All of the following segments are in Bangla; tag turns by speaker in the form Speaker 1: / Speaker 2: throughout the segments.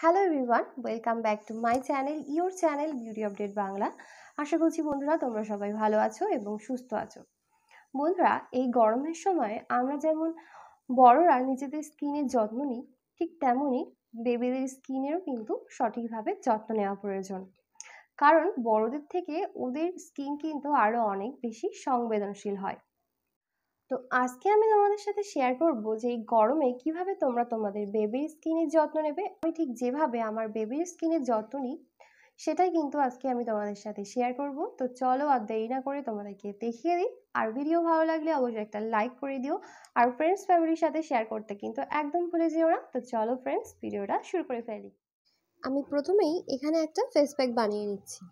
Speaker 1: Hello everyone, welcome back to my channel, your channel beauty update Bangla. আশা করছি বন্ধুরা তোমরা সবাই ভালো আছো এবং সুস্থ আছো। বন্ধুরা, এই গরমের সময় আমরা যেমন বড়রা নিজেদের স্কিনের যত্ন নিই, ঠিক তেমনই বেবিদের স্কিনেরও কিন্তু সঠিকভাবে যত্ন নেওয়া প্রয়োজন। কারণ বড়দের থেকে ওদের স্কিন কিন্তু আরও অনেক বেশি সংবেদনশীল হয়। তো আজকে আমি তোমাদের সাথে শেয়ার করব যে এই গরমে কিভাবে তোমরা তোমাদের বেবির স্কিনের যত্ন নেবে। আমি ঠিক যেভাবে আমার বেবির স্কিনের যত্ন নিই সেটাই কিন্তু আজকে আমি তোমাদের সাথে শেয়ার করব। তো চলো আর দেরি না করে তোমাদেরকে দেখিয়ে দিই। আর ভিডিও ভালো লাগলে অবশ্যই একটা লাইক করে দিও, আর ফ্রেন্ডস ফ্যামিলির সাথে শেয়ার করতে কিন্তু একদম ভুলে যেও না। তো চলো ফ্রেন্ডস, ভিডিওটা শুরু করে ফেলি। আমি প্রথমেই এখানে একটা ফেস প্যাক বানিয়ে নিচ্ছি।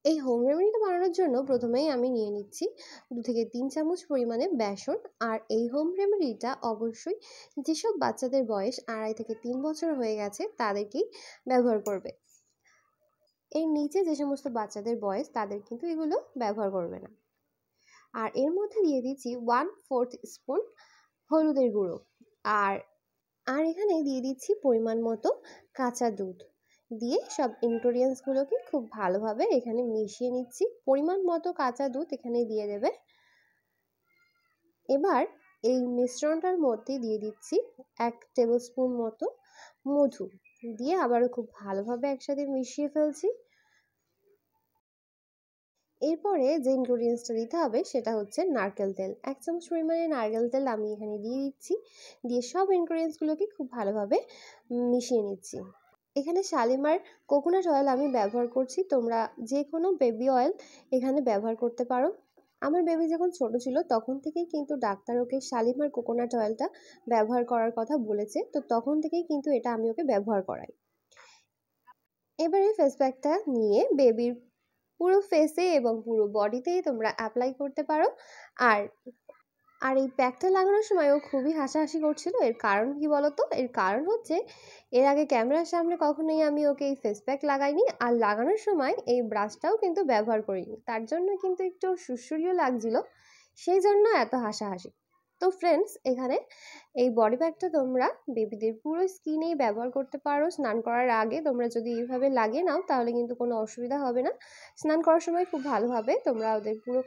Speaker 1: এই হোম রেমেডিটা বানানোর জন্য প্রথমেই আমি নিয়ে নিচ্ছি 2 থেকে 3 চামচ পরিমাণে বেসন। আর এই হোম রেমেডিটা অবশ্যই যেসব বাচ্চাদের বয়স 2.5 থেকে 3 বছর হয়ে গেছে তাদেরকেই ব্যবহার করবে। এর নিচে যে সমস্ত বাচ্চাদের বয়স তাদের কিন্তু এগুলো ব্যবহার করবে না। আর এর মধ্যে দিয়ে দিচ্ছি 1/4 স্পুন হলুদের গুঁড়ো। আর আর এখানে দিয়ে দিচ্ছি পরিমাণ মতো কাঁচা দুধ। দিয়ে সব ইনগ্রেডিয়েন্টসগুলোকে খুব ভালোভাবে এখানে মিশিয়ে নিচ্ছি। পরিমাণ মতো কাঁচা দুধ এখানে দিয়ে দেবে। এবার এই মিশ্রণটার মধ্যে দিয়ে দিচ্ছি 1 টেবিল স্পুন মতো মধু। দিয়ে আবারও খুব ভালোভাবে একসাথে মিশিয়ে ফেলছি। এরপরে যে ইনগ্রেডিয়েন্টসটা দিতে হবে সেটা হচ্ছে নারকেল তেল। 1 চামচ পরিমাণে নারকেল তেল আমি এখানে দিয়ে দিচ্ছি। দিয়ে সব ইনগ্রেডিয়েন্টসগুলোকে খুব ভালোভাবে মিশিয়ে নিচ্ছি। এখানে শালিমার কোকোনাট অয়েল আমি ব্যবহার করছি। তোমরা যে কোনো বেবি অয়েল এখানে ব্যবহার করতে পারো। আমার বেবি যখন ছোট ছিল তখন থেকেই কিন্তু ডাক্তার ওকে শালিমার কোকোনাট অয়েলটা ব্যবহার করার কথা বলেছে। তো তখন থেকেই কিন্তু এটা আমি ওকে ব্যবহার করাই। এবারে ফেস প্যাকটা নিয়ে বেবির পুরো ফেসে এবং পুরো বডিতেই তোমরা অ্যাপ্লাই করতে পারো। আর আর এই প্যাকটা লাগানোর সময় ও খুবই হাসাহাসি করছিল। এর কারণ কি বলতো? এর কারণ হচ্ছে এর আগে ক্যামেরার সামনে কখনোই আমি ওকে এই ফেস প্যাক লাগাইনি, আর লাগানোর সময় এই ব্রাশটাও কিন্তু ব্যবহার করিনি। তার জন্য কিন্তু একটু সুড়সুড়িও লাগছিল, সেই জন্য এত হাসাহাসি। তো ফ্রেন্ডস, এখানে এই বডি প্যাকটা তোমরা বেবিদের পুরো স্কিনেই ব্যবহার করতে পারো। স্নান করার আগে তোমরা যদি এইভাবে লাগিয়ে নাও তাহলে কিন্তু কোনো অসুবিধা হবে না। স্নান করার সময় খুব ভালোভাবে তোমরা ওদের পুরো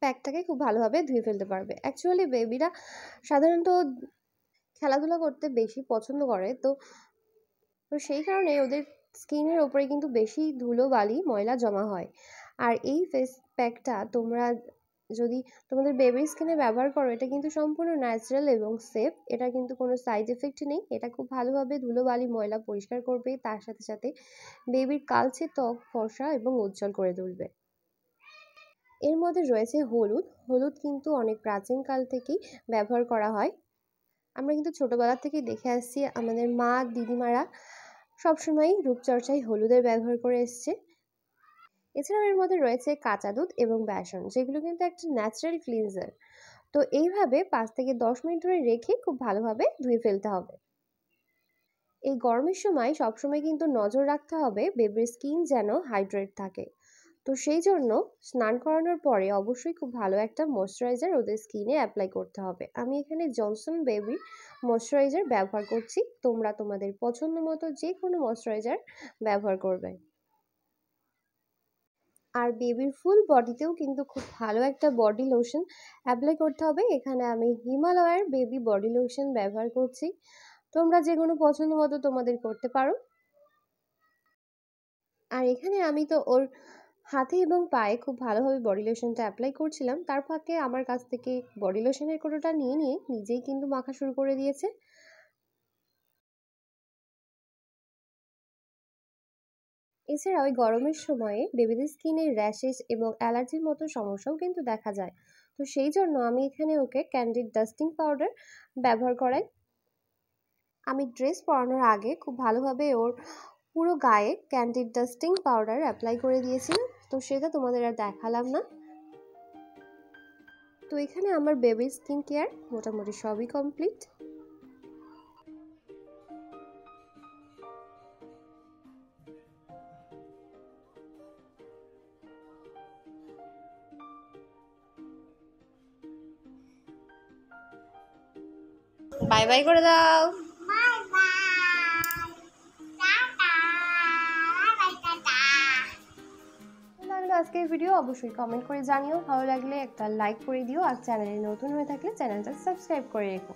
Speaker 1: প্যাকটাকে খুব ভালোভাবে ধুয়ে ফেলতে পারবে। অ্যাকচুয়ালি বেবিরা সাধারণত খেলাধুলা করতে বেশি পছন্দ করে। তো তো সেই কারণে ওদের স্কিনের ওপরে কিন্তু বেশি ধুলো বালি ময়লা জমা হয়। আর এই ফেস প্যাকটা তোমরা যদি তোমাদের বেবির স্কিনে ব্যবহার করো, এটা কিন্তু সম্পূর্ণ ন্যাচারাল এবং সেফ। এটা কিন্তু কোনো সাইড এফেক্ট নেই। এটা খুব ভালোভাবে ধুলো বালি ময়লা পরিষ্কার করবে, তার সাথে সাথে বেবির কালচে ত্বক ফর্সা এবং উজ্জ্বল করে তুলবে। এর মধ্যে রয়েছে হলুদ। হলুদ কিন্তু অনেক প্রাচীনকাল থেকেই ব্যবহার করা হয়। আমরা কিন্তু ছোটবেলা থেকেই দেখে আসছি আমাদের মা দিদিমারা সবসময়ই রূপচর্চায় হলুদের ব্যবহার করে এসছে। এছাড়াও এর মধ্যে রয়েছে কাঁচা দুধ এবং বেসন, যেগুলো কিন্তু একটা ন্যাচারাল ক্লিনজার। তো এইভাবে 5 থেকে 10 মিনিট ধরে রেখে খুব ভালোভাবে ধুয়ে ফেলতে হবে। এই গরমের সময় সবসময় কিন্তু নজর রাখতে হবে বেবির স্কিন যেন হাইড্রেট থাকে। তো সেই জন্য স্নান করানোর পরে অবশ্যই খুব ভালো একটা ময়শ্চারাইজার ওদের স্কিনে অ্যাপ্লাই করতে হবে। আমি এখানে জনসন বেবি ময়শ্চারাইজার ব্যবহার করছি। তোমরা তোমাদের পছন্দ মতো যে কোনো ময়শ্চারাইজার ব্যবহার করবে। আর বেবির ফুল বডিতেও কিন্তু খুব ভালো একটা বডি লোশন অ্যাপ্লাই করতে হবে। এখানে আমি হিমালয়ের বেবি বডি লোশন ব্যবহার করছি। তোমরা যে কোনো পছন্দ মতো তোমাদের করতে পারো। আর এখানে আমি তো ওর হাতে এবং পায়ে খুব ভালোভাবে বডি লোশনটা অ্যাপ্লাই করছিলাম। তার ফাঁকে আমার কাছ থেকে বডি লোশনের কৌটোটা নিয়ে নিজেই কিন্তু মাখা শুরু করে দিয়েছে। এছাড়া ওই গরমের সময়ে বেবিদের স্কিনে র্যাশেস এবং অ্যালার্জির মতো সমস্যাও কিন্তু দেখা যায়। তো সেই জন্য আমি এখানে ওকে ক্যান্ডিড ডাস্টিং পাউডার ব্যবহার করাই। আমি ড্রেস পরানোর আগে খুব ভালোভাবে ওর পুরো গায়ে ক্যান্ডিড ডাস্টিং পাউডার অ্যাপ্লাই করে দিয়েছিলাম। তো সেটা তোমাদের আর দেখালাম না। তো এখানে আমার বেবির স্কিন কেয়ার মোটামুটি সবই কমপ্লিট। বাই বাই করে দাও। লাগলো আজকের ভিডিও অবশ্যই কমেন্ট করে জানিও, ভালো লাগলে একটা লাইক করে দিও, আর চ্যানেলে নতুন হয়ে থাকলে চ্যানেলটা সাবস্ক্রাইব করে রেখো।